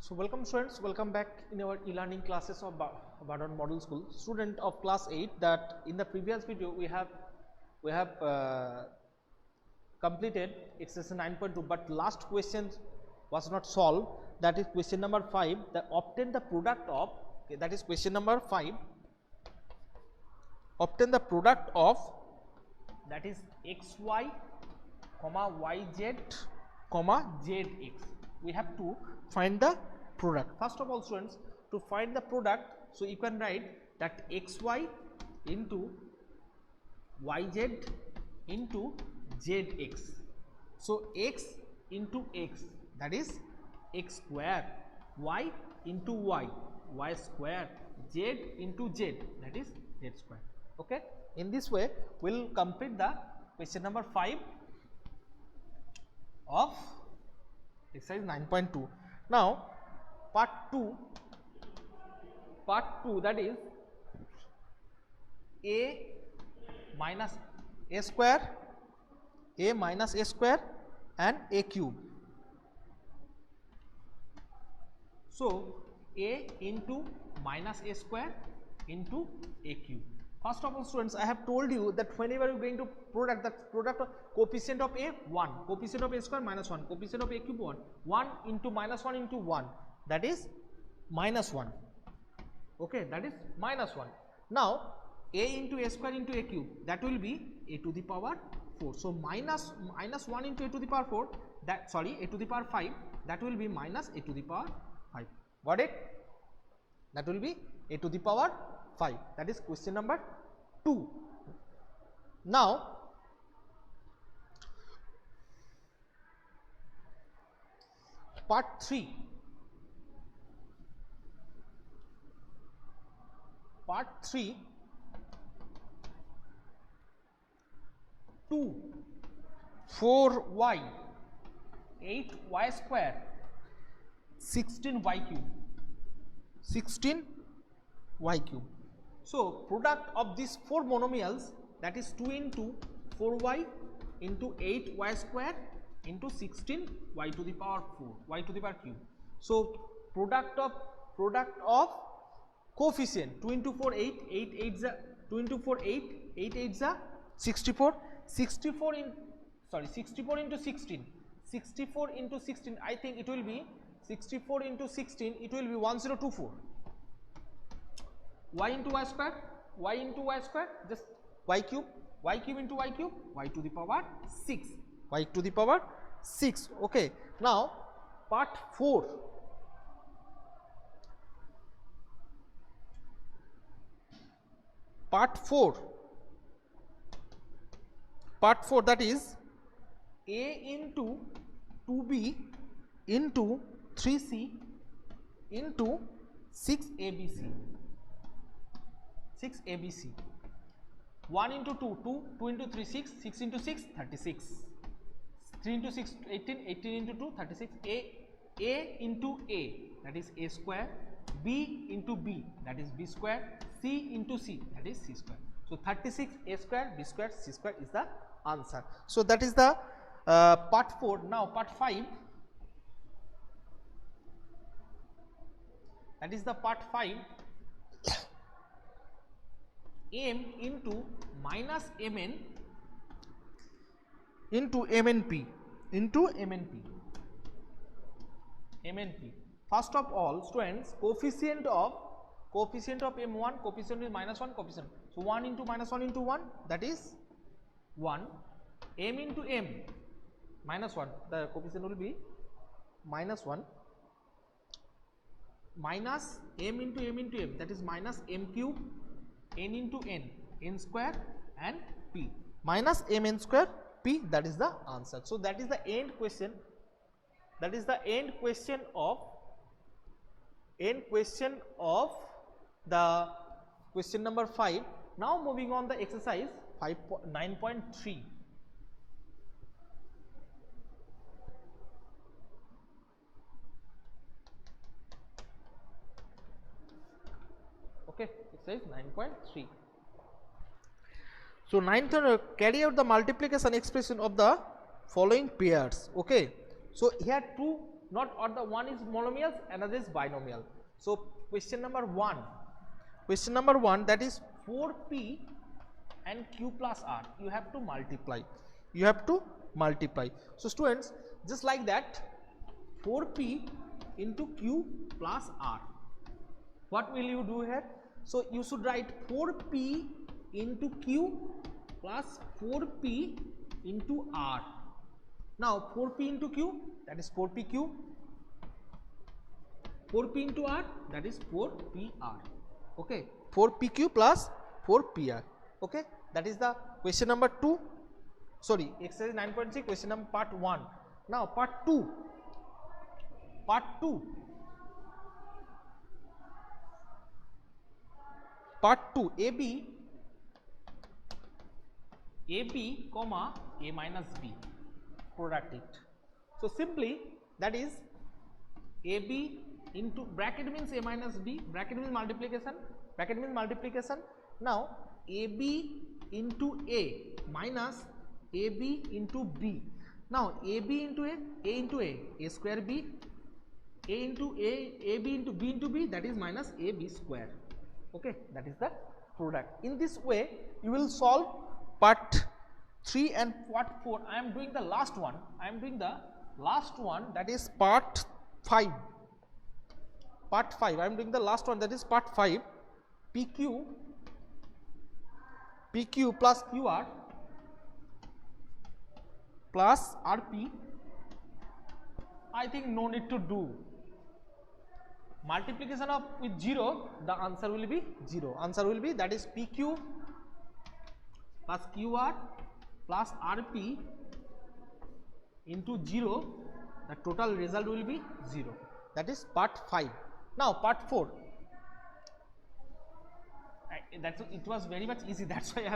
So welcome students, welcome back in our e-learning classes of Bardhan Model School. Student of class 8, that in the previous video we have completed exercise 9.2, but last question was not solved. That is question number 5. That obtain the product of, okay, that is question number 5. Obtain the product of, that is xy comma yz comma zx. We have to find the product. First of all students, to find the product, so you can write that xy into yz into zx. So x into x, that is x square, y into y, y square, z into z, that is z square. Okay, in this way we will complete the question number 5 of exercise 9.2. Now part 2, that is a minus a square, a minus a square and a cube. So a into minus a square into a cube. First of all students, I have told you that whenever you are going to product, that product of coefficient of a 1, coefficient of a square minus 1, coefficient of a cube 1, 1 into minus 1 into 1, that is minus 1. Okay, that is minus 1. Now a into a square into a cube, that will be a to the power 4. So minus 1 into a to the power 4, that, sorry, a to the power 5, that will be minus a to the power 5. Got it? That will be a to the power 5. That is question number 2. Now part 3. Part 3, 2 4y 8y square 16y cube, 16y cube. So product of these 4 monomials, that is 2 into 4y into 8y square into 16y to the power 4, y to the power cube. So product of coefficient 2 into 4 8, 8 8 is 2 into 4 8, 8 8 is 64, 64 in, sorry, 64 into 16, 64 into 16, I think it will be 64 into 16, it will be 1024. Y into y square, y into y square, just y cube into y cube, y to the power 6, y to the power 6. Okay, now part 4. Part 4, that is a into 2b into 3c into 6abc, 6abc. 1 into 2, 2, 2 into 3, 6, 6 into 6, 36, 3 into 6, 18, 18 into 2, 36, a into a, that is a square, b into b, that is b square, c into c, that is c square. So 36 a square, b square, c square is the answer. So that is the part 4. Now part 5, that is the part 5, m into minus mn into mnp, into mnp. First of all students, coefficient of m1, coefficient is minus 1, coefficient, so 1 into minus 1 into 1, that is 1, m into m minus 1, the coefficient will be minus 1, minus m into m, that is minus m cube, n into n square and p, minus mn square p, that is the answer. So that is the end question, that is the end question of the question number 5. Now moving on the exercise 9.3. Okay, exercise 9.3. So 9th, carry out the multiplication expression of the following pairs. Okay, so here two not, or the one is monomial, another is binomial. So question number 1, that is 4p and q plus r, you have to multiply, So students, just like that, 4p into q plus r, what will you do here? So you should write 4p into q plus 4p into r. Now 4p into q, that is 4pq, 4p into r, that is 4pr. Okay, 4pq plus 4pr. Okay, that is the question number 2. Sorry, exercise 9.6, question number part 1. Now part 2. AB comma a minus b, product it. So simply that is AB into, bracket means a minus b, bracket means multiplication, Now AB into a minus AB into b. Now AB into a into a square b, a into a, AB into b into b, that is minus ab square. Okay, that is the product. In this way you will solve part 3 and part 4. I am doing the last one, that is part 5. I am doing the last one, that is part 5. PQ plus QR plus RP. I think no need to do multiplication of with 0, the answer will be 0. Answer will be, that is PQ plus QR plus RP into 0, the total result will be 0. That is part 5. Now part 4. It was very much easy, that's why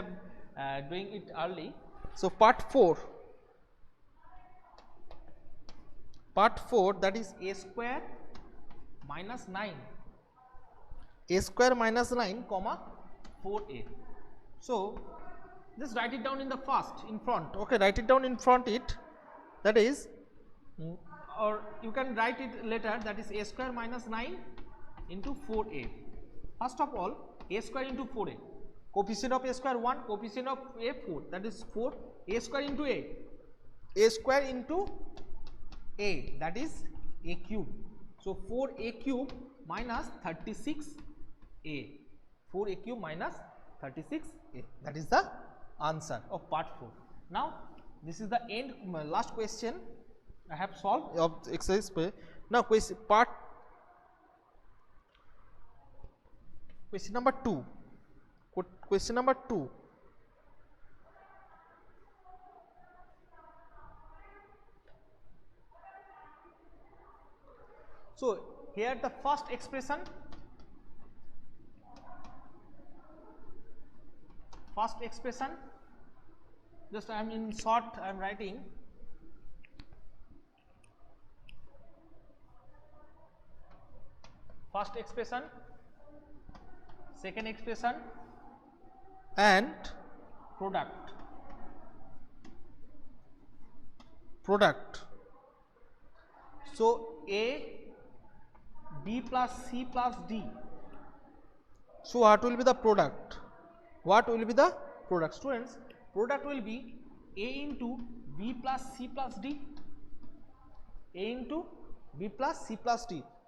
I am doing it early. So part 4, that is a square minus 9, comma 4a. So just write it down in the in front. Okay, write it down in front it, that is, or you can write it later, that is a square minus 9 into 4a. First of all, a square into 4a, coefficient of a square 1, coefficient of a 4, that is 4, a square into a square into a, that is a cube. So 4a cube minus 36a, 4a cube minus 36a, that is the answer of part 4. Now this is the end, last question I have solved of exercise. Now question number 2. So here the first expression, just I am in short, I am writing. First expression, second expression, and product. So A, B plus C plus D. So what will be the product? Students, product will be A into B plus C plus D.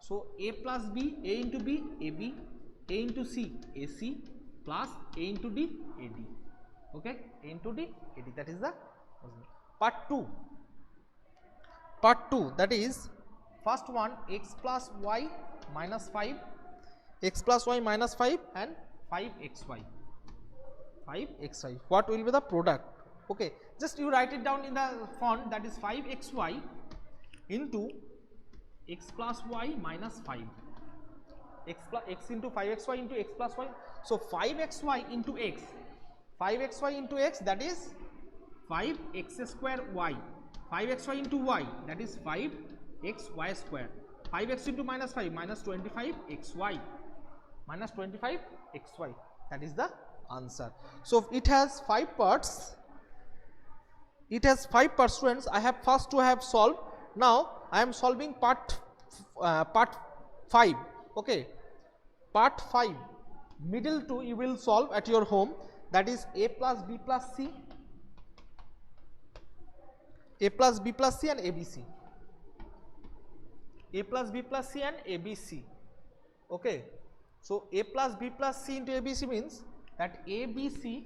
So A plus B, A into B, AB, A into C, AC, plus A into D, AD. Okay, A into D, AD. That is the part 2. That is first one, x plus y minus 5, and 5xy. What will be the product? Okay, just you write it down in the font, that is 5xy into x plus y minus 5. X into 5xy into x plus y. So 5xy into x, that is 5x square y. 5xy into y, that is 5xy square. 5x into minus 5, minus 25xy. That is the answer. So it has 5 parts. Students. I have first to have solved. Now I am solving part 5. Okay, part 5, middle 2 you will solve at your home, that is a plus b plus c, a plus b plus c and abc, a plus b plus c and abc. Okay, so a plus b plus c into abc means that abc